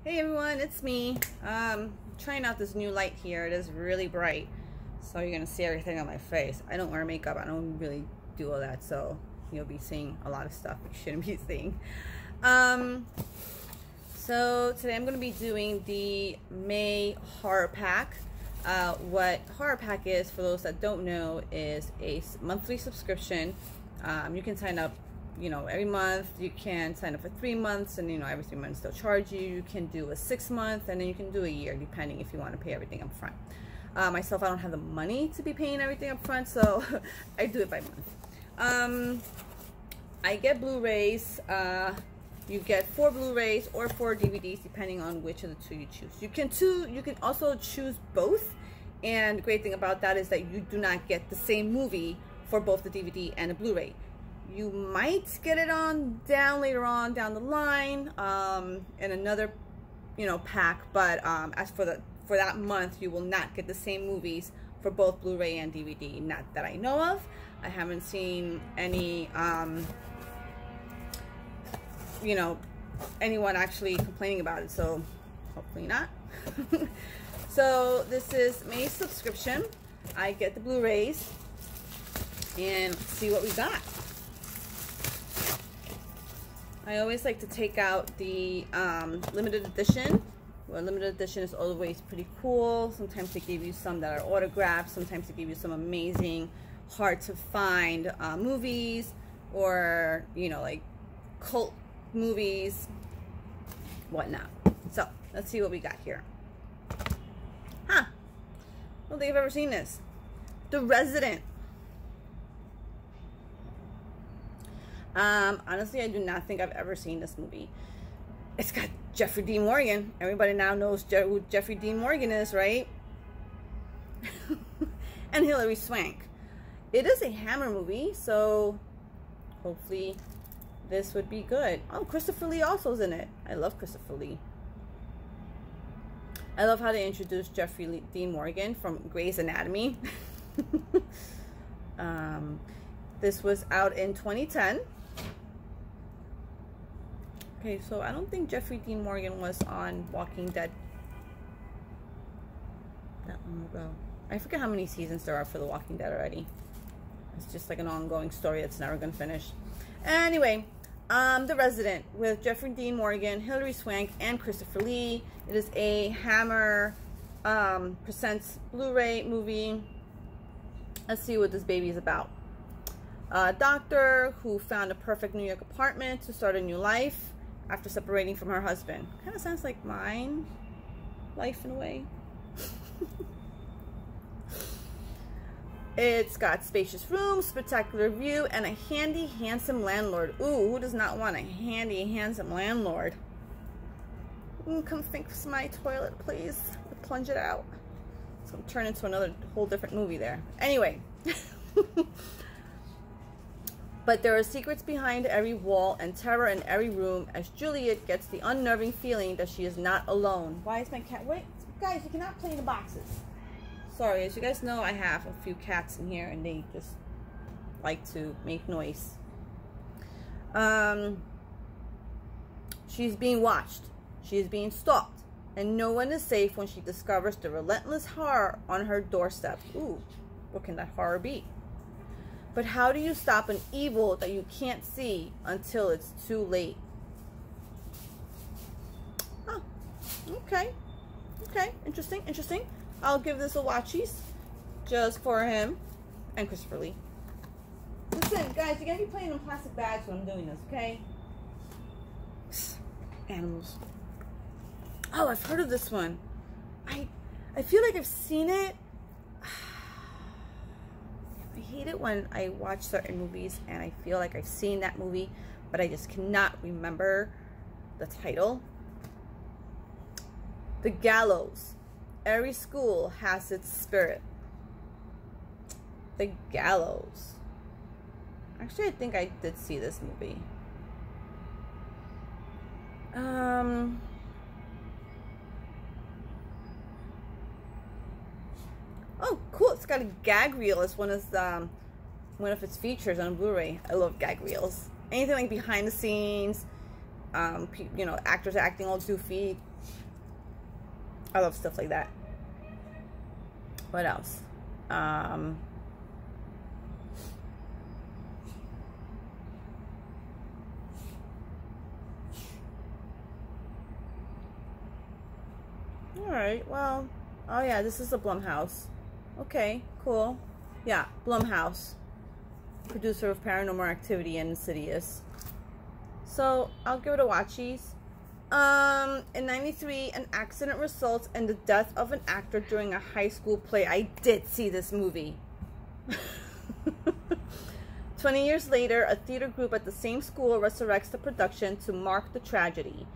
Hey everyone, it's me. Trying out this new light here. It is really bright, so you're gonna see everything on my face. I don't wear makeup. I don't really do all that, so you'll be seeing a lot of stuff you shouldn't be seeing. So today I'm gonna be doing the May horror pack. What Horropack is, for those that don't know, is a monthly subscription. You can sign up, every month. You can sign up for 3 months, and every 3 months they'll charge you. You can do a 6-month, and then you can do a year, depending if you want to pay everything up front. Myself, I don't have the money to be paying everything up front, so I do it by month. I get Blu-rays. You get 4 Blu-rays or 4 DVDs, depending on which of the 2 you choose. You can also choose both, and the great thing about that is that you do not get the same movie for both the DVD and the Blu-ray. You might get it later on down the line in another pack, but as for that month, you will not get the same movies for both Blu-ray and DVD, not that I know of. I haven't seen any anyone actually complaining about it, so hopefully not. So this is May's subscription. I get the Blu-rays and see what we got. I always like to take out the limited edition. Well, limited edition is always pretty cool. Sometimes they give you some that are autographed. Sometimes they give you some amazing, hard to find movies, or like cult movies, whatnot. So let's see what we got here. I don't think I've ever seen this. The Resident. Honestly, I do not think I've ever seen this movie. It's got Jeffrey Dean Morgan. Everybody now knows who Jeffrey Dean Morgan is, right? And Hilary Swank. It is a Hammer movie, so hopefully this would be good. Oh, Christopher Lee also is in it. I love Christopher Lee. I love how they introduced Jeffrey Dean Morgan from Grey's Anatomy. This was out in 2010. Okay, so I don't think Jeffrey Dean Morgan was on Walking Dead that long ago. I forget how many seasons there are for The Walking Dead already. It's just like an ongoing story that's never going to finish. Anyway, The Resident with Jeffrey Dean Morgan, Hilary Swank, and Christopher Lee. It is a Hammer presents Blu-ray movie. Let's see what this baby is about. A doctor who found a perfect New York apartment to start a new life after separating from her husband. Kind of sounds like mine life in a way. It's got spacious rooms, spectacular view, and a handy, handsome landlord. Ooh, who does not want a handy, handsome landlord? Come fix my toilet, please. Plunge it out. It's going to turn into another whole different movie there. Anyway. But there are secrets behind every wall and terror in every room as Juliet gets the unnerving feeling that she is not alone. Why is my cat... Wait, guys, you cannot play in the boxes. Sorry, as you guys know, I have a few cats in here, and they just like to make noise. She's being watched. She is being stalked. And no one is safe when she discovers the relentless horror on her doorstep. Ooh, what can that horror be? But how do you stop an evil that you can't see until it's too late? Oh, okay. Okay, interesting, interesting. I'll give this a watchies just for him and Christopher Lee. Listen, guys, you're going to be playing in plastic bags when I'm doing this, okay? Animals. Oh, I've heard of this one. I feel like I've seen it. I hate it when I watch certain movies and I feel like I've seen that movie, but I just cannot remember the title. The Gallows. Every school has its spirit. The Gallows. Actually, I think I did see this movie. Oh, cool. It's got a gag reel as one of its features on Blu-ray. I love gag reels. Anything like behind the scenes, You know, actors acting all doofy. I love stuff like that. What else? Alright, well, oh yeah, this is a Blumhouse. Okay, cool. Yeah, Blumhouse. Producer of Paranormal Activity and Insidious. So, I'll give it a watchies. In 93, an accident results in the death of an actor during a high school play. I did see this movie. 20 years later, a theater group at the same school resurrects the production to mark the tragedy.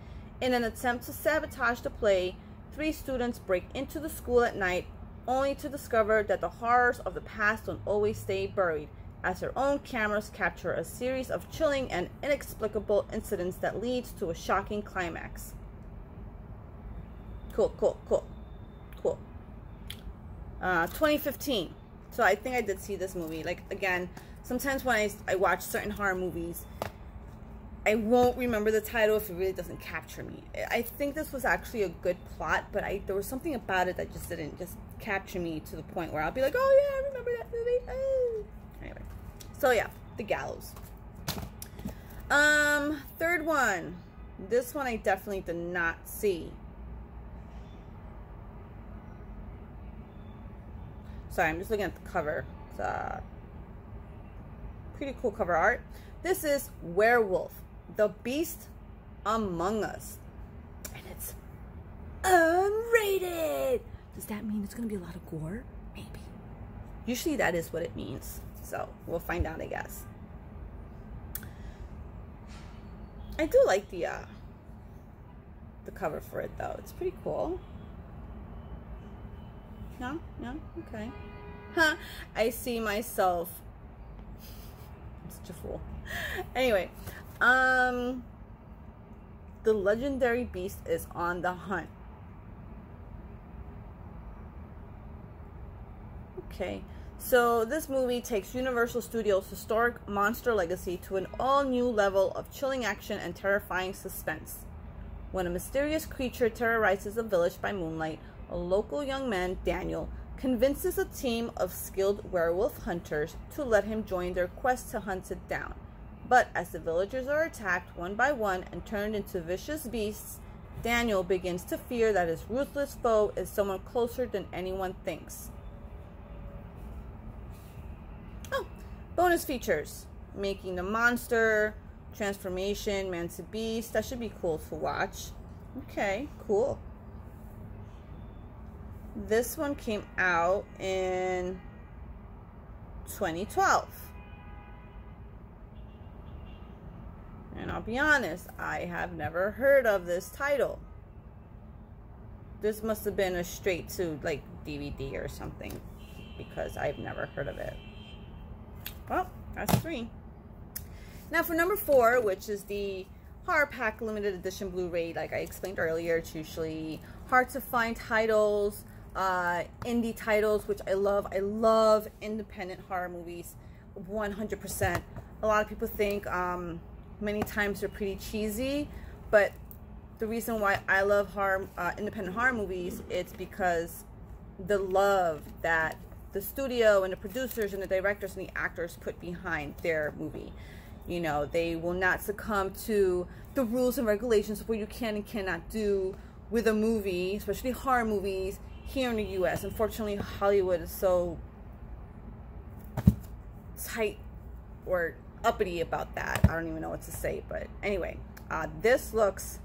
In an attempt to sabotage the play, 3 students break into the school at night, only to discover that the horrors of the past don't always stay buried, as their own cameras capture a series of chilling and inexplicable incidents that leads to a shocking climax. Cool. 2015. So I think I did see this movie. Like, again, sometimes when I watch certain horror movies, I won't remember the title if it really doesn't capture me. I think this was actually a good plot, but there was something about it that just didn't capture me to the point where I'll be like, oh yeah, I remember that movie. Oh. Anyway, so yeah, The Gallows. Third one. This one I definitely did not see. Sorry, I'm just looking at the cover. It's pretty cool cover art. This is Werewolf, the Beast Among Us. And it's unrated. Does that mean it's going to be a lot of gore? Maybe. Usually that is what it means. So we'll find out, I guess. I do like the cover for it, though. It's pretty cool. No? Okay. Huh. I see myself. I'm such a fool. Anyway. The legendary beast is on the hunt. Okay. So this movie takes Universal Studios' historic monster legacy to an all-new level of chilling action and terrifying suspense. When a mysterious creature terrorizes a village by moonlight, a local young man, Daniel, convinces a team of skilled werewolf hunters to let him join their quest to hunt it down. But as the villagers are attacked one by one and turned into vicious beasts, Daniel begins to fear that his ruthless foe is someone closer than anyone thinks. Oh, bonus features. Making the monster, transformation, man to beast. That should be cool to watch. Okay, cool. This one came out in 2012. And I'll be honest, I have never heard of this title. This must have been a straight to like DVD or something, because I've never heard of it. Well, that's 3. Now for number 4, which is the HorrorPack limited edition Blu-ray. Like I explained earlier, it's usually hard to find titles, indie titles, which I love. I love independent horror movies, 100%. A lot of people think many times they're pretty cheesy, but the reason why I love independent horror movies, it's because the love that the studio and the producers and the directors and the actors put behind their movie. You know, they will not succumb to the rules and regulations of what you can and cannot do with a movie, especially horror movies here in the US. Unfortunately, Hollywood is so tight or uppity about that. I don't even know what to say, but anyway, this looks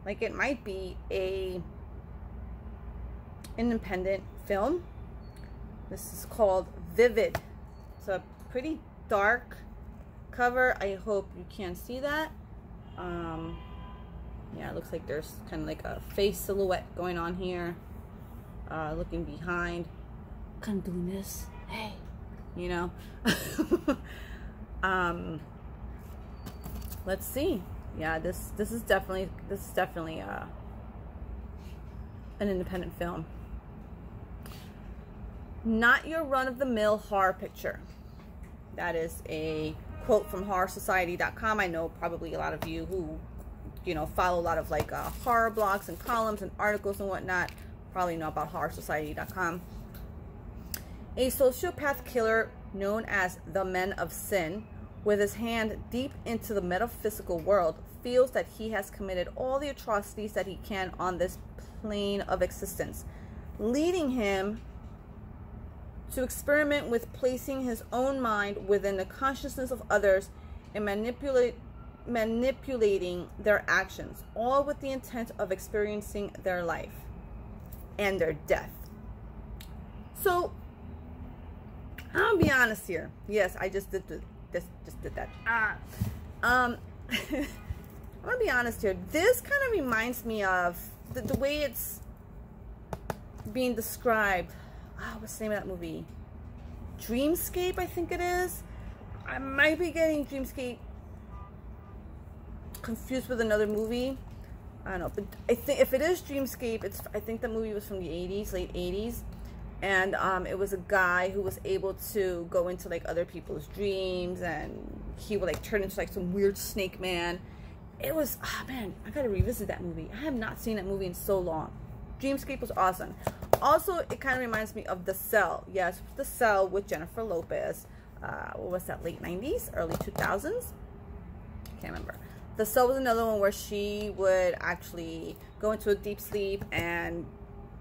like it might be a independent film. This is called Vivid. It's a pretty dark cover. I hope you can't see that. Yeah, it looks like there's kind of like a face silhouette going on here. Looking behind, kind of doing this. Hey, you know. Let's see. Yeah, this is definitely an independent film. Not your run-of-the-mill horror picture. That is a quote from horrorsociety.com. I know probably a lot of you who you know, follow a lot of like horror blogs and columns and articles and whatnot, probably know about horrorsociety.com. A sociopath killer known as the Men of Sin, with his hand deep into the metaphysical world, feels that he has committed all the atrocities that he can on this plane of existence, leading him to experiment with placing his own mind within the consciousness of others and manipulating their actions, all with the intent of experiencing their life and their death. So I'll be honest here. Yes, I just did that. I'm gonna be honest here. This kind of reminds me of the way it's being described. What's the name of that movie? Dreamscape, I think it is. I might be getting Dreamscape confused with another movie. I don't know, but I think if it is Dreamscape, I think the movie was from the 80s, late 80s. And it was a guy who was able to go into like other people's dreams, and he would like turn into like some weird snake man. It was, man, I gotta revisit that movie. I have not seen that movie in so long. Dreamscape was awesome. Also, it kind of reminds me of The Cell. Yes, The Cell with Jennifer Lopez. What was that, late 90s, early 2000s? Can't remember. The Cell was another one where she would actually go into a deep sleep, and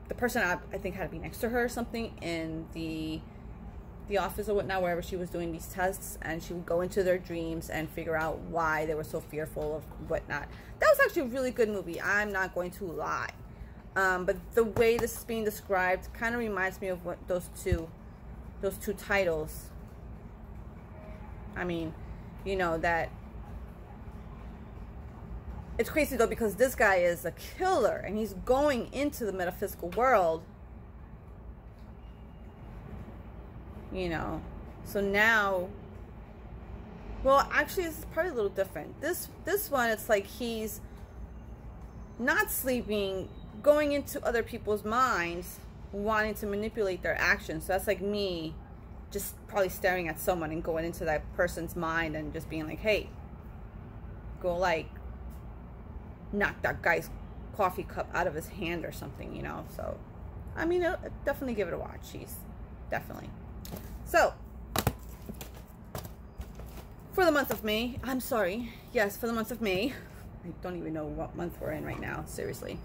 the person I think had to be next to her or something in the office or whatnot, wherever she was doing these tests, and she would go into their dreams and figure out why they were so fearful of whatnot. That was actually a really good movie. I'm not going to lie. But the way this is being described kind of reminds me of what those two titles. I mean, you know, that it's crazy though, because this guy is a killer and he's going into the metaphysical world, you know. So now, well, actually this is probably a little different. This one, it's like he's not sleeping, going into other people's minds, wanting to manipulate their actions. So that's like me just probably staring at someone and going into that person's mind and just being like, hey, go like knock that guy's coffee cup out of his hand or something, you know. So I mean, definitely give it a watch. She's definitely. So for the month of May, I'm sorry, yes, for the month of May, I don't even know what month we're in right now, seriously.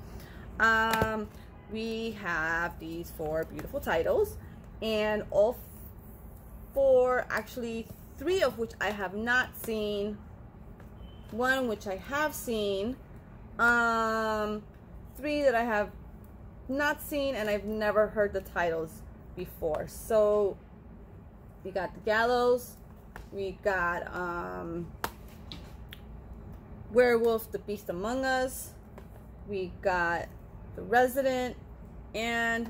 We have these 4 beautiful titles, and all 4, actually 3 of which I have not seen, 1 which I have seen, 3 that I have not seen, and I've never heard the titles before. So we got The Gallows, we got Werewolf, The Beast Among Us, we got The Resident, and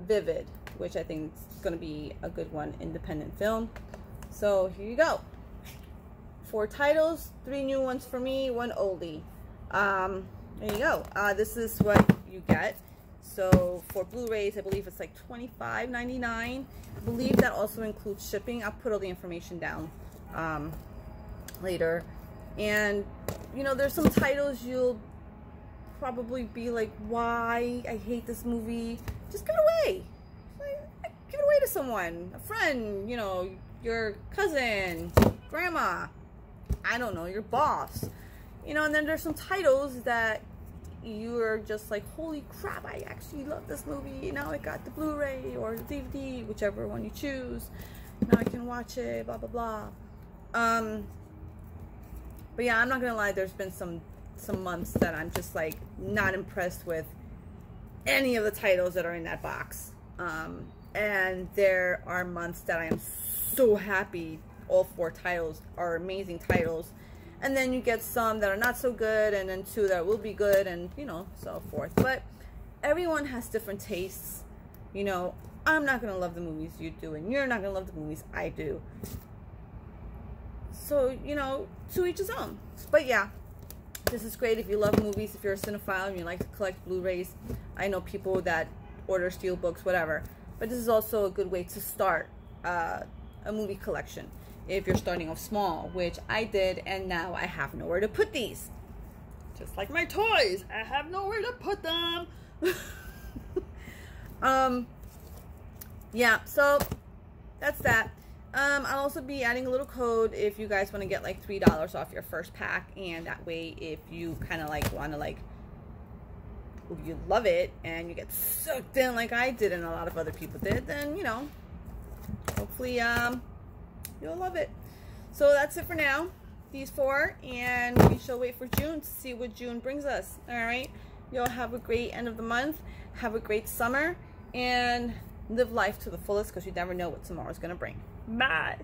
Vivid, which I think is going to be a good one, independent film. So here you go. 4 titles, 3 new ones for me, 1 oldie. There you go. This is what you get. So for Blu-rays, I believe it's like $25.99. I believe that also includes shipping. I'll put all the information down later. And you know, there's some titles you'll probably be like, why? I hate this movie. Just give it away. Give it away to someone, a friend, you know, your cousin, grandma, I don't know, your boss, you know. And then there's some titles that you're just like, holy crap, I actually love this movie. Now I got the Blu-ray or the DVD, whichever one you choose. Now I can watch it, blah, blah, blah. But yeah, I'm not gonna lie, there's been some months that I'm just like not impressed with any of the titles that are in that box. And there are months that I am so happy all 4 titles are amazing titles. And then you get some that are not so good, and then 2 that will be good, and you know, so forth. But everyone has different tastes. You know, I'm not gonna love the movies you do, and you're not gonna love the movies I do. So, you know, to each his own. But yeah, this is great if you love movies, if you're a cinephile and you like to collect Blu-rays. I know people that order steelbooks, whatever. But this is also a good way to start a movie collection if you're starting off small, which I did, and now I have nowhere to put these. Just like my toys, I have nowhere to put them. Yeah, so that's that. I'll also be adding a little code if you guys want to get like $3 off your first pack, and that way if you kind of like want to like, if you love it and you get sucked in like I did and a lot of other people did, then you know, hopefully you'll love it. So that's it for now, these 4, and we shall wait for June to see what June brings us. All right, y'all have a great end of the month, have a great summer, and live life to the fullest, because you never know what tomorrow's gonna bring. Bye.